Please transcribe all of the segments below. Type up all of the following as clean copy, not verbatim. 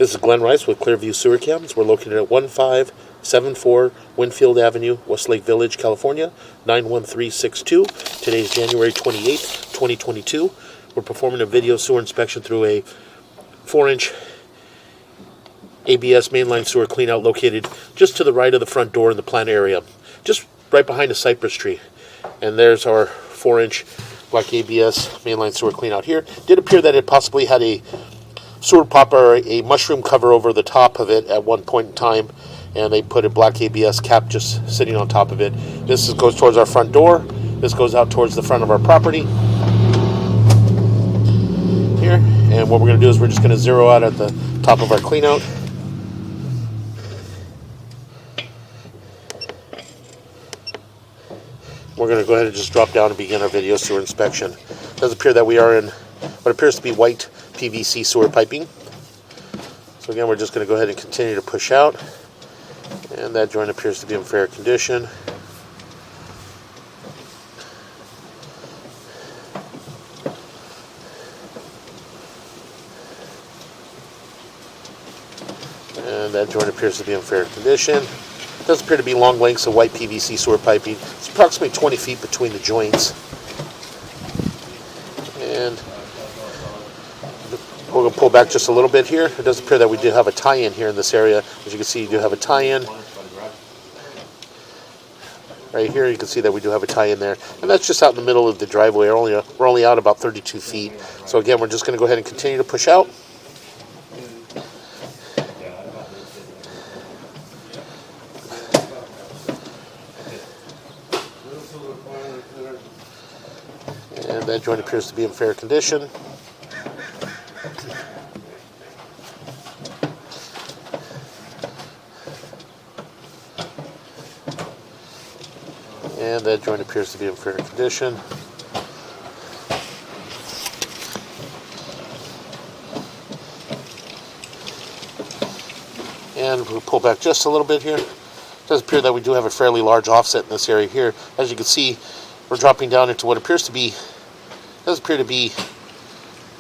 This is Glenn Rice with Clearview Sewer Cams. We're located at 1574 Wynnefield Avenue, Westlake Village, California, 91362. Today is January 28th, 2022. We're performing a video sewer inspection through a 4-inch ABS mainline sewer cleanout located just to the right of the front door in the plant area, just right behind a cypress tree. And there's our 4-inch black ABS mainline sewer cleanout here. It did appear that it possibly had a sewer pop or a mushroom cover over the top of it at one point in time, and they put a black ABS cap just sitting on top of it. This goes towards our front door. This goes out towards the front of our property here. And what we're going to do is we're just going to zero out at the top of our cleanout. We're going to go ahead and just drop down and begin our video sewer inspection. It does appear that we are in what appears to be white PVC sewer piping. So again, we're just going to go ahead and continue to push out. And that joint appears to be in fair condition. And that joint appears to be in fair condition. It does appear to be long lengths of white PVC sewer piping. It's approximately 20 feet between the joints. And we're going to pull back just a little bit here. It does appear that we do have a tie-in here in this area. As you can see, you do have a tie-in. Right here, you can see that we do have a tie-in there. And that's just out in the middle of the driveway. We're only out about 32 feet. So again, we're just going to go ahead and continue to push out. And that joint appears to be in fair condition. And that joint appears to be in fair condition. And we'll pull back just a little bit here. It does appear that we do have a fairly large offset in this area here. As you can see, we're dropping down into what appears to be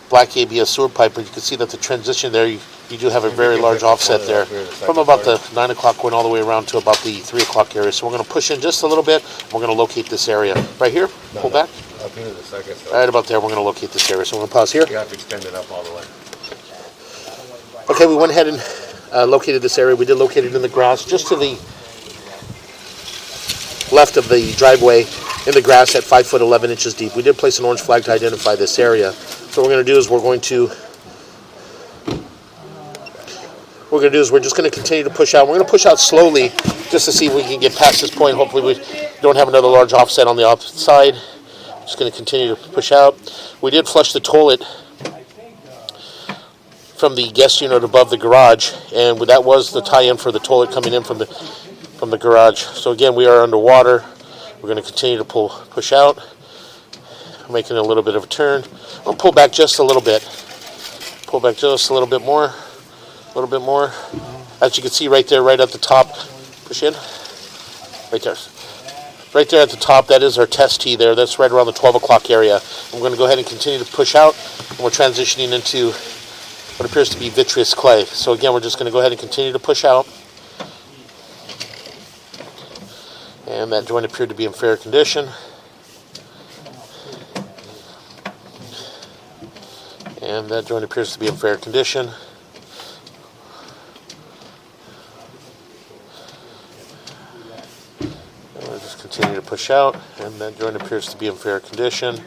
black ABS sewer pipe, but you can see that the transition there, you do have a very large offset there from about the 9 o'clock going all the way around to about the 3 o'clock area. So we're going to push in just a little bit. We're going to locate this area. Right here, pull back. Up here the second. Right about there, we're going to locate this area. So we're going to pause here. You have to extend it up all the way. Okay, we went ahead and located this area. We did locate it in the grass, just to the left of the driveway in the grass at 5 foot 11 inches deep. We did place an orange flag to identify this area. So what we're going to do is we're just going to continue to push out. We're going to push out slowly just to see if we can get past this point. Hopefully we don't have another large offset on the opposite side. Just going to continue to push out. We did flush the toilet from the guest unit above the garage, and that was the tie-in for the toilet coming in from the garage. So again, we are underwater. We're going to continue to push out, making a little bit of a turn. I'll pull back just a little bit. Pull back just a little bit more. A little bit more. As you can see right there, right at the top. Push in. Right there. Right there at the top, that is our test tee there. That's right around the 12 o'clock area. I'm going to go ahead and continue to push out. And we're transitioning into what appears to be vitreous clay. So again, we're just going to go ahead and continue to push out. And that joint appeared to be in fair condition. And that joint appears to be in fair condition. And we'll just continue to push out. And that joint appears to be in fair condition.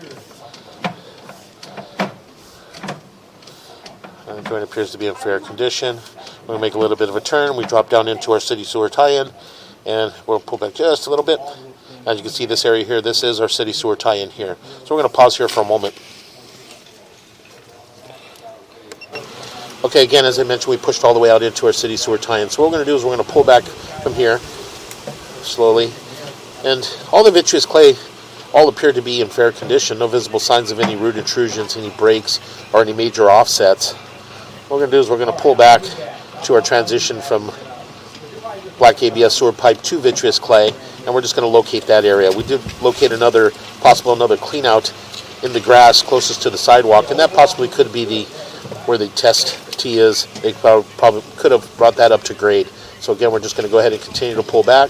And the joint appears to be in fair condition. We're going to make a little bit of a turn. We drop down into our city sewer tie-in. And we'll pull back just a little bit. As you can see, this area here, this is our city sewer tie-in here. So we're going to pause here for a moment. Okay, again, as I mentioned, we pushed all the way out into our city sewer tie-in. So what we're going to do is we're going to pull back from here slowly. And all the vitreous clay all appear to be in fair condition. No visible signs of any root intrusions, any breaks, or any major offsets. What we're going to do is we're going to pull back to our transition from black ABS sewer pipe to vitreous clay, and we're just going to locate that area. We did locate another clean out in the grass closest to the sidewalk, and that possibly could be the where the test T is, they probably could have brought that up to grade. So again, we're just going to go ahead and continue to pull back.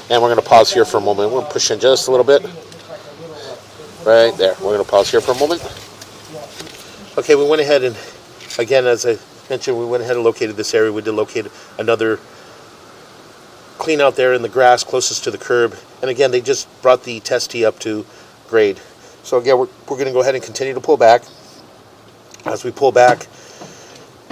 And we're going to pause here for a moment. We're going to push in just a little bit. Right there. We're going to pause here for a moment. Okay, we went ahead and, again, as I mentioned, we went ahead and located this area. We did locate another clean out there in the grass closest to the curb. And again, they just brought the test tee up to grade. So again, we're going to go ahead and continue to pull back. As we pull back,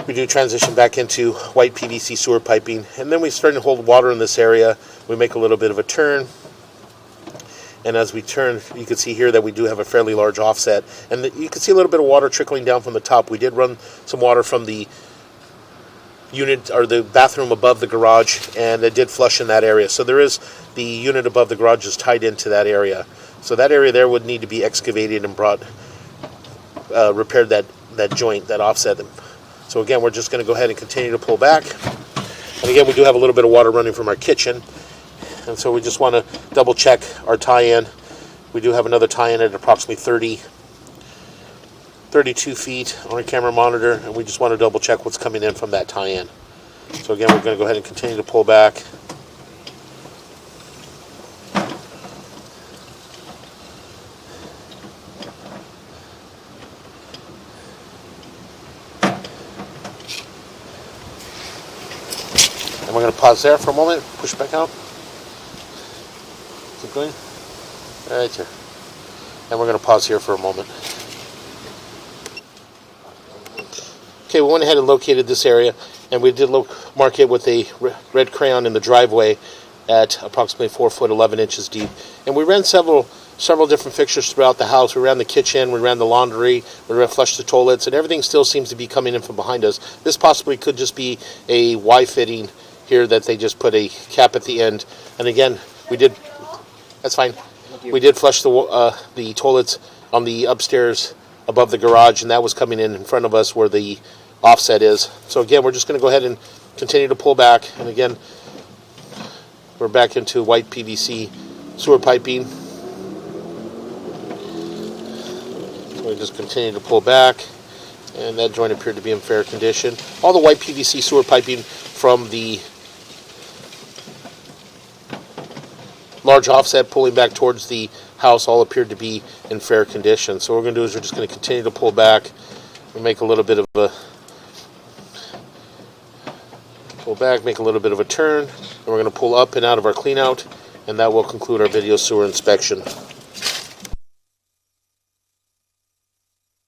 we do transition back into white PVC sewer piping. And then we start to hold water in this area. We make a little bit of a turn. And as we turn, you can see here that we do have a fairly large offset. And you can see a little bit of water trickling down from the top. We did run some water from the unit or the bathroom above the garage, and it did flush in that area. So there is the unit above the garage is tied into that area. So that area there would need to be excavated and repaired that joint, that offset. So again, we're just going to go ahead and continue to pull back. And again, we do have a little bit of water running from our kitchen. And so we just want to double check our tie-in. We do have another tie-in at approximately 32 feet on our camera monitor, and we just want to double check what's coming in from that tie-in. So again, we're going to go ahead and continue to pull back. And we're going to pause there for a moment, push back out. Keep going. Right here. And we're going to pause here for a moment. Okay, we went ahead and located this area, and we did mark it with a red crayon in the driveway at approximately 4 foot 11 inches deep. And we ran several different fixtures throughout the house. We ran the kitchen, we ran the laundry, we flushed the toilets, and everything still seems to be coming in from behind us. This possibly could just be a Y fitting here that they just put a cap at the end. And again, we did. That's fine. We did flush the toilets on the upstairs above the garage, and that was coming in front of us where the offset is. So again, we're just going to go ahead and continue to pull back. And again, we're back into white PVC sewer piping. So we just continue to pull back, and that joint appeared to be in fair condition. All the white PVC sewer piping from the large offset pulling back towards the house all appeared to be in fair condition. So what we're going to do is we're just going to continue to pull back and make a little bit of a turn, and we're going to pull up and out of our clean out, and that will conclude our video sewer inspection.